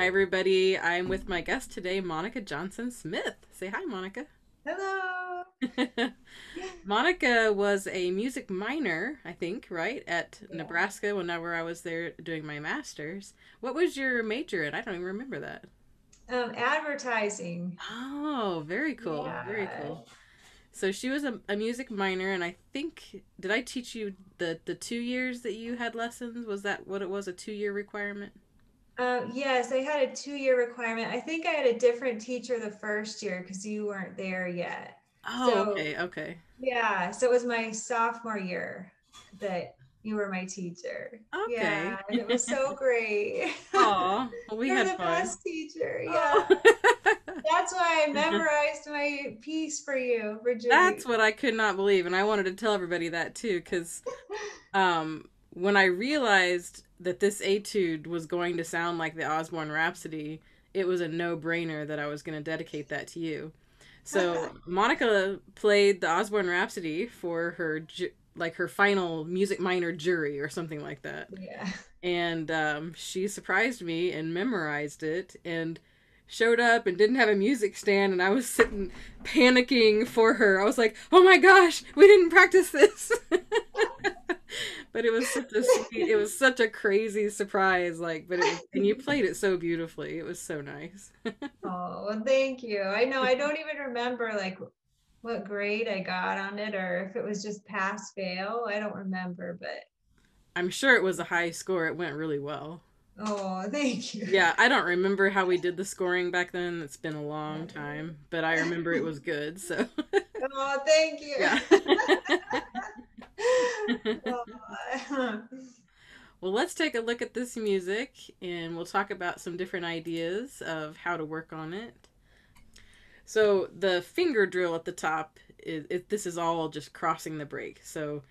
Hi, everybody. I'm with my guest today, Monica Johnson Smith. Say hi, Monica. Hello. Monica was a music minor, I think, right, at Yeah. Nebraska whenever I was there doing my master's. What was your major in? I don't even remember that. Advertising. Oh, very cool. Very Yeah. cool. So she was a music minor, and I think, did I teach you the 2 years that you had lessons? Was that what it was, a 2-year requirement? Yes, I had a 2-year requirement. I think I had a different teacher the first year because you weren't there yet. Oh, So, okay, okay. yeah, so it was my sophomore year that you were my teacher. Okay. Yeah, and it was so great. Aw, well, we You're had the fun. best teacher. Oh. Yeah. That's why I memorized my piece for you, for That's Judy. what I could not believe, and I wanted to tell everybody that too, because when I realized that this etude was going to sound like the Osborne Rhapsody, it was a no-brainer that I was going to dedicate that to you. So Monica played the Osborne Rhapsody for her like her final music minor jury or something like that, Yeah. and she surprised me and memorized it and showed up and didn't have a music stand, and I was sitting panicking for her. I was like, oh my gosh, we didn't practice this. But it was such a sweet, it was such a crazy surprise, like, but it was, and you played it so beautifully. It was so nice. Oh, well, thank you. I know I don't even remember like what grade I got on it or if it was just pass fail. I don't remember, but I'm sure it was a high score. It went really well. oh, thank you. Yeah, I don't remember how we did the scoring back then. It's been a long time, but I remember it was good. So, Oh, thank yeah. you. Oh, Well, let's take a look at this music and we'll talk about some different ideas of how to work on it. So, the finger drill at the top, this is all just crossing the break. So,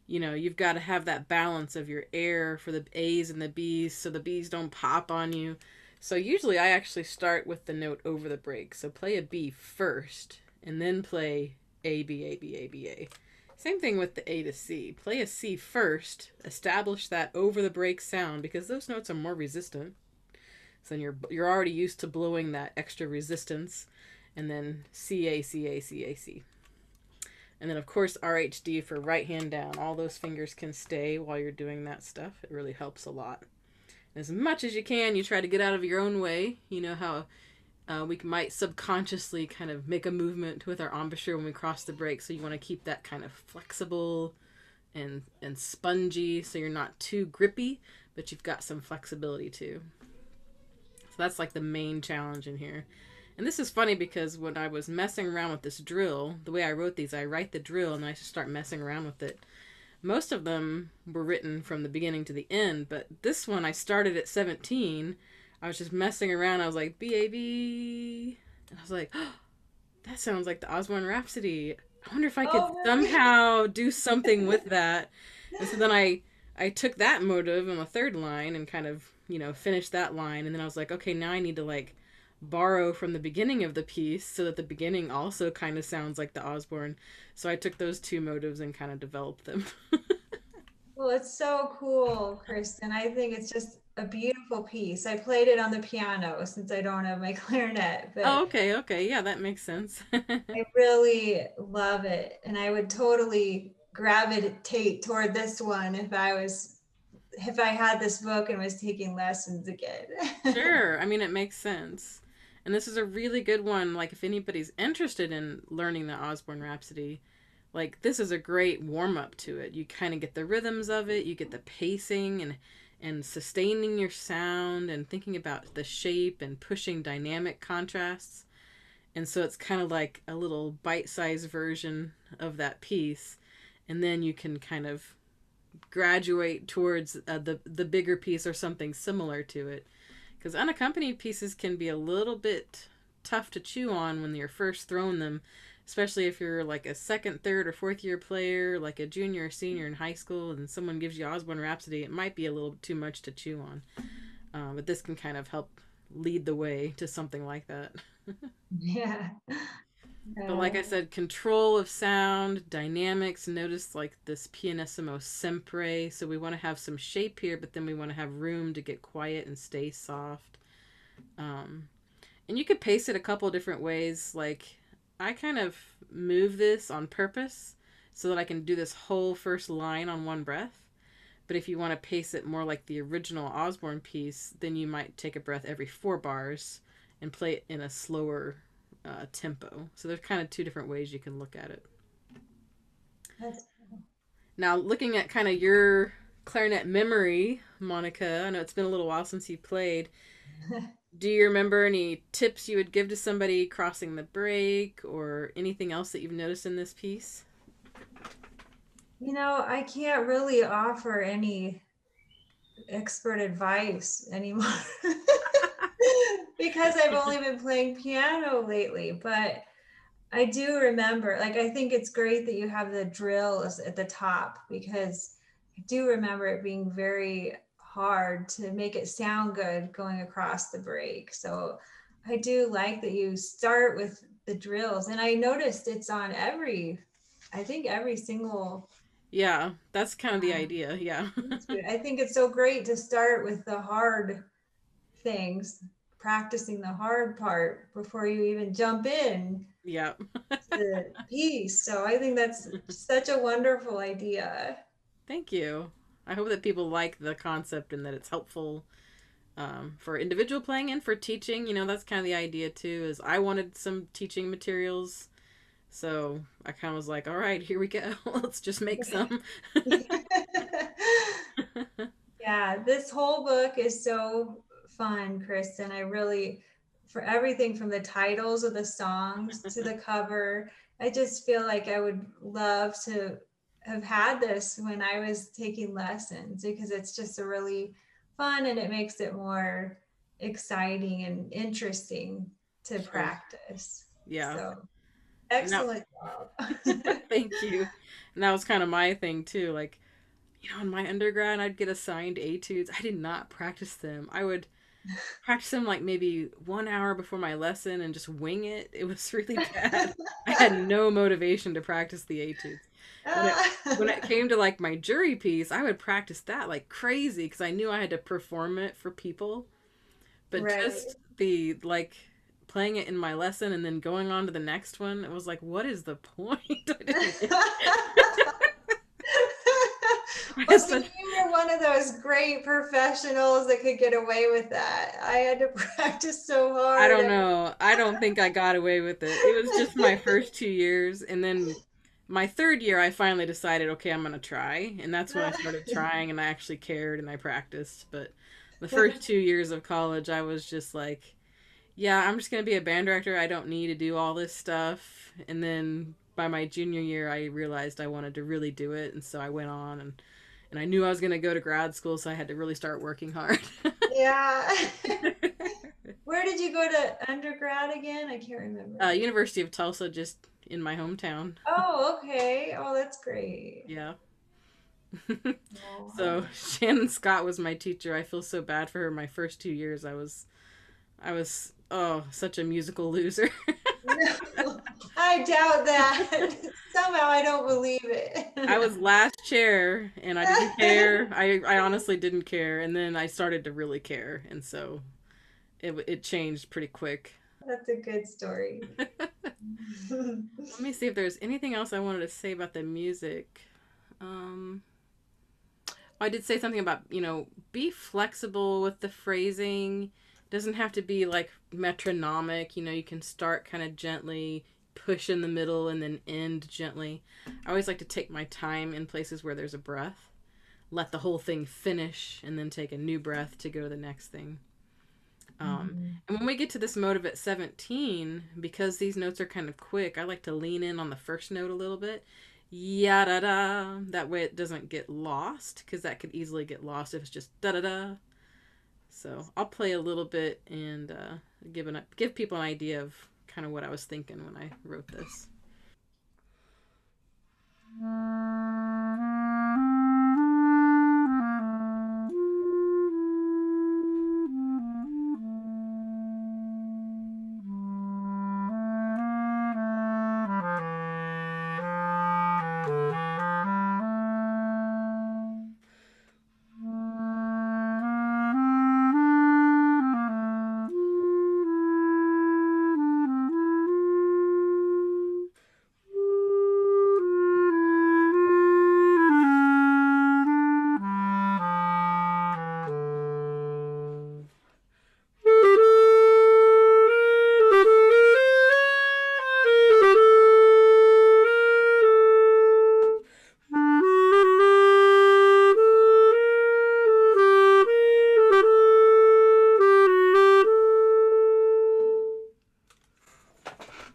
you've got to have that balance of your air for the A's and the B's so the B's don't pop on you. So, usually I actually start with the note over the break. So, play a B first and then play A, B, A, B, A, B, A. Same thing with the A to C. Play a C first, establish that over the break sound because those notes are more resistant. So then you're already used to blowing that extra resistance, and then C A C A C A C. And then of course RHD for right hand down. All those fingers can stay while you're doing that stuff. It really helps a lot. As much as you can, you try to get out of your own way. You know how we might subconsciously kind of make a movement with our embouchure when we cross the break. So you want to keep that kind of flexible and spongy, so you're not too grippy, but you've got some flexibility too. So that's like the main challenge in here. And this is funny because when I was messing around with this drill, the way I wrote these, I write the drill and then I just start messing around with it. Most of them were written from the beginning to the end, but this one I started at 17. I was just messing around. I was like, B-A-B. And I was like, oh, that sounds like the Osborne Rhapsody. I wonder if I could oh, really? somehow do something with that. And so then I took that motive on the third line and kind of, finished that line. And then I was like, okay, now I need to like borrow from the beginning of the piece so that the beginning also kind of sounds like the Osborne. So I took those two motives and kind of developed them. Well, it's so cool, Kristen. I think it's just a beautiful piece. I played it on the piano since I don't have my clarinet, Oh, but okay, okay. Yeah, that makes sense. I really love it. And I would totally gravitate toward this one if I had this book and was taking lessons again. Sure. I mean, it makes sense. And this is a really good one. Like, if anybody's interested in learning the Osborne Rhapsody, like, this is a great warm up to it. You kind of get the rhythms of it, you get the pacing and sustaining your sound and thinking about the shape and pushing dynamic contrasts. And so it's kind of like a little bite sized version of that piece. And then you can kind of graduate towards the bigger piece or something similar to it, because unaccompanied pieces can be a little bit tough to chew on when you're first throwing them, especially if you're like a second, third, or fourth year player, like a junior or senior in high school, and someone gives you Osborne Rhapsody. It might be a little too much to chew on, but this can kind of help lead the way to something like that. Yeah. But like Yeah. I said, control of sound, dynamics, notice like this pianissimo sempre. So we want to have some shape here, but then we want to have room to get quiet and stay soft. Um, and you could pace it a couple different ways. Like, I kind of move this on purpose so that I can do this whole first line on one breath. But if you want to pace it more like the original Osborne piece, then you might take a breath every 4 bars and play it in a slower tempo. So there's kind of two different ways you can look at it. That's Now, looking at kind of your clarinet memory, Monica, I know it's been a little while since you played. Do you remember any tips you would give to somebody crossing the break or anything else that you've noticed in this piece? I can't really offer any expert advice anymore because I've only been playing piano lately. But I do remember, like, I think it's great that you have the drills at the top because I do remember it being very hard to make it sound good going across the break. So I do like that you start with the drills. And I noticed it's on I think every single. Yeah, that's kind of the idea. Yeah. I think it's so great to start with the hard things, practicing the hard part before you even jump in Yeah. to the piece. So I think that's such a wonderful idea. Thank you. I hope that people like the concept and that it's helpful for individual playing and for teaching. That's kind of the idea too. Is I wanted some teaching materials, so I kind of was like, all right, here we go. Let's just make some. Yeah, this whole book is so fun, Kristen. I really, for everything from the titles of the songs to the cover, I just feel like I would love to have had this when I was taking lessons because it's just a really fun and it makes it more exciting and interesting to Sure. practice. Yeah. So And that, excellent job. thank you. And that was kind of my thing too. Like, in my undergrad, I'd get assigned etudes. I did not practice them. I would practice them like maybe 1 hour before my lesson and just wing it. It was really bad. I had no motivation to practice the etudes. When it came to like my jury piece, I would practice that like crazy because I knew I had to perform it for people. But Right. just the like playing it in my lesson and then going on to the next one, it was like, what is the point? I didn't get I Well, had see, such you were one of those great professionals that could get away with that. I had to practice so I hard. don't know. I don't think I got away with it. It was just my first 2 years. And then my third year, I finally decided, okay, I'm going to try. And that's when I started trying and I actually cared and I practiced. But the first 2 years of college, I was just like, yeah, I'm just going to be a band director. I don't need to do all this stuff. And then by my junior year, I realized I wanted to really do it. And so I went on and I knew I was going to go to grad school. So I had to really start working hard. Yeah. Where did you go to undergrad again? I can't remember. University of Tulsa, just in my hometown. Oh, okay. Oh, that's great. Yeah. So Oh. Shannon Scott was my teacher. I feel so bad for her. My first 2 years, I was oh such a musical loser. No, I doubt that. Somehow I don't believe I it. was last chair, and I didn't care. I honestly didn't care, and then I started to really care, and so it changed pretty quick. That's a good story. Let me see if there's anything else I wanted to say about the music. Um, I did say something about, be flexible with the phrasing. It doesn't have to be like metronomic. You can start kind of gently, push in the middle, and then end gently. I always like to take my time in places where there's a breath, let the whole thing finish, and then take a new breath to go to the next thing. Mhm. And when we get to this motive at 17, because these notes are kind of quick, I like to lean in on the first note a little bit. Ya da da. That way it doesn't get lost, because that could easily get lost if it's just da da da. So I'll play a little bit and give people an idea of kind of what I was thinking when I wrote this.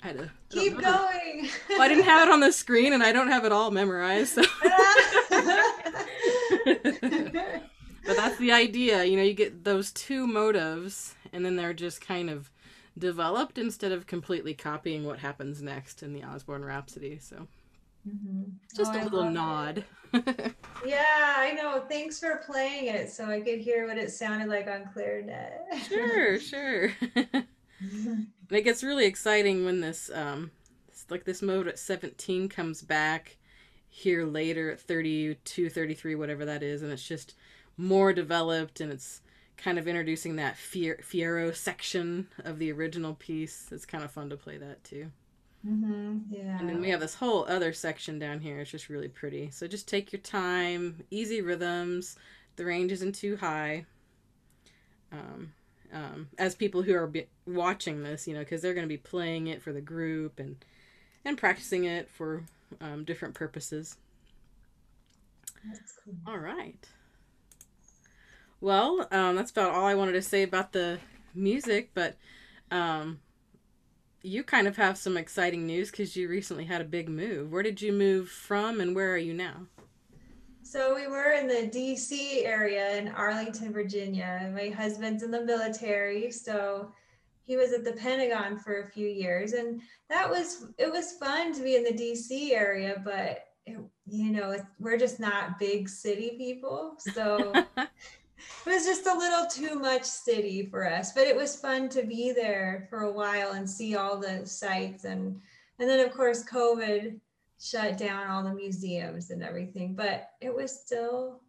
I don't Keep remember. going. Well, I didn't have it on the screen, and I don't have it all memorized. So. But that's the idea. You get those two motives, and then they're just kind of developed instead of completely copying what happens next in the Osborne Rhapsody. So Oh, just a I little love nod. it. Yeah, I know. Thanks for playing it so I could hear what it sounded like on clarinet. Sure, sure. And it gets really exciting when this mode at 17 comes back here later at 32, 33, whatever that is, and it's just more developed, and it's kind of introducing that Fiero section of the original piece. It's kind of fun to play that too. And then Yeah. we have this whole other section down here. It's just really pretty. So just take your time, easy rhythms. The range isn't too high. As people who are watching this, because they're going to be playing it for the group and practicing it for different purposes. That's cool. All right. Well, that's about all I wanted to say about the music, but you kind of have some exciting news because you recently had a big move. Where did you move from, and where are you now? So we were in the DC area in Arlington, Virginia. My husband's in the military, so he was at the Pentagon for a few years, and it was fun to be in the DC area, but we're just not big city people, so it was just a little too much city for us, but it was fun to be there for a while and see all the sites, and then of course COVID shut down all the museums and everything, but it was still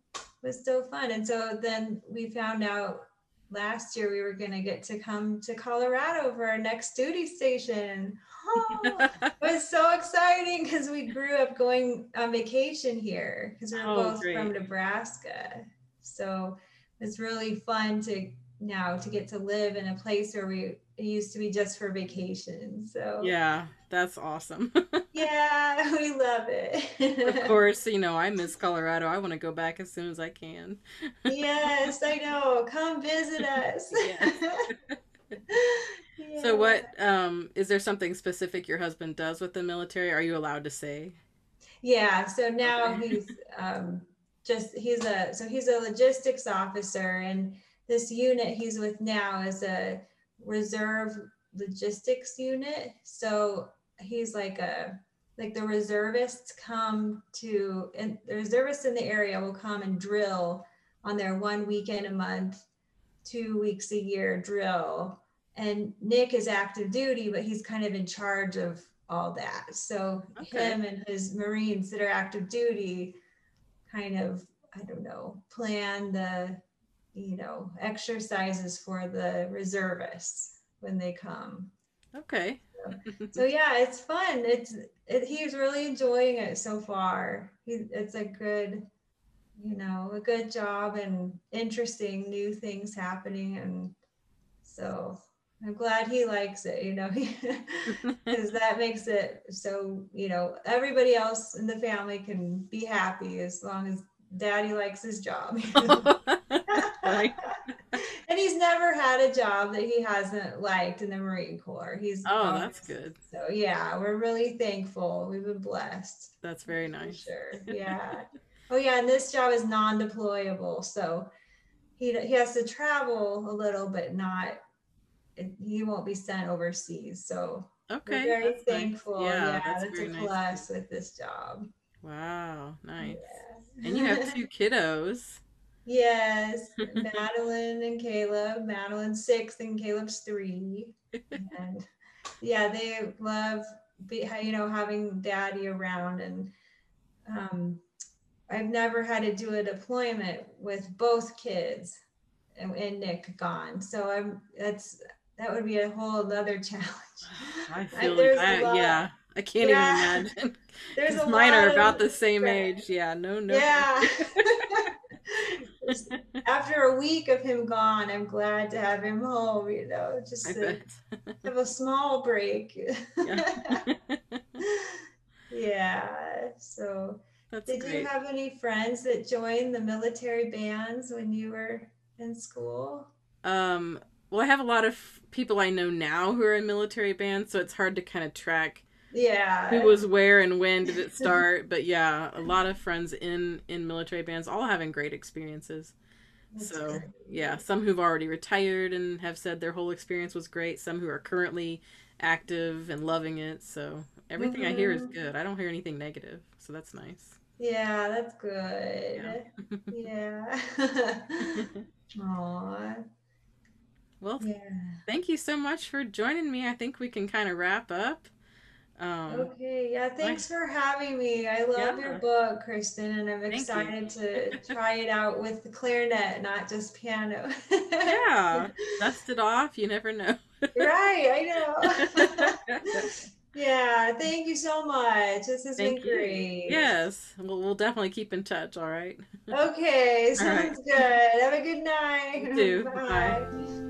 fun. And so then we found out last year we were going to get to come to Colorado for our next duty station. Oh, it was so exciting because we grew up going on vacation here because we were Oh, both from great. Nebraska. So it's really fun to now to get to live in a place where it used to be just for vacation. So Yeah, that's awesome. yeah, we love Of it. course, I miss Colorado. I want to go back as soon as I can. Yes, I know. Come visit us. Yes. So Yeah. what is there something specific your husband does with the military? Are you allowed to say? Yeah, so now Okay. he's he's a logistics officer, and this unit he's with now is a reserve logistics unit. So he's like the reservists come to, and the reservists in the area will come and drill on their 1 weekend a month, 2 weeks a year drill. And Nick is active duty, but he's kind of in charge of all that. So Okay. him and his Marines that are active duty kind of, I don't know, plan the, exercises for the reservists when they come. Okay. So yeah, it's fun. He's really enjoying it so far. It's a good job and interesting new things happening, and so I'm glad he likes it, because that makes it so, everybody else in the family can be happy as long as daddy likes his job. That's funny. And he's never had a job that he hasn't liked in the Marine Corps. He's Oh, that's always, good. so yeah, we're really thankful. We've been blessed That's very for nice. sure. Yeah. Oh yeah, and this job is non-deployable, so he has to travel a little, but not he won't be sent overseas. So we're Okay, very that's nice. thankful. Yeah, Yeah, that's that's a very nice too. plus with this job. Wow, nice. And you have Yeah. two kiddos. Yes, Madeline and Caleb. Madeline's 6 and Caleb's 3. And yeah, they love having daddy around. And um, I've never had to do a deployment with both kids and Nick gone. So that would be a whole other challenge. I feel like There's a lot. yeah, I can't even Yeah, imagine there's because a mine are lot of about the same stress. age. Yeah, no, no, thank Yeah. you. After a week of him gone, I'm glad to have him home, I just to bet. have a small break. Yeah, Yeah. So, that's did you great. have any friends that joined the military bands when you were in school? Um, well, I have a lot of people I know now who are in military bands, so it's hard to kind of track who Yeah. was where and when did it start. But yeah, a lot of friends in military bands, all having great experiences. That's So yeah, great. some who've already retired and have said their whole experience was great. Some who are currently active and loving it. So everything I hear is Hmm. good. I don't hear anything negative, so that's nice. Yeah, that's Yeah. good. Yeah. Aw. Well, Yeah. thank you so much for joining me. I think we can kind of wrap up. Um, Okay. Yeah, I, thanks for having me. I love your yeah, book, Kristen, and I'm thank you. excited to try it out with the clarinet, not just piano. Yeah, dust it off. You never know. Right, I know. Yeah, thank you so much. This has been Thank you. great. Yes, we'll definitely keep in touch. All right. Okay, All right. sounds good. Have a good You night. too. Bye. Bye.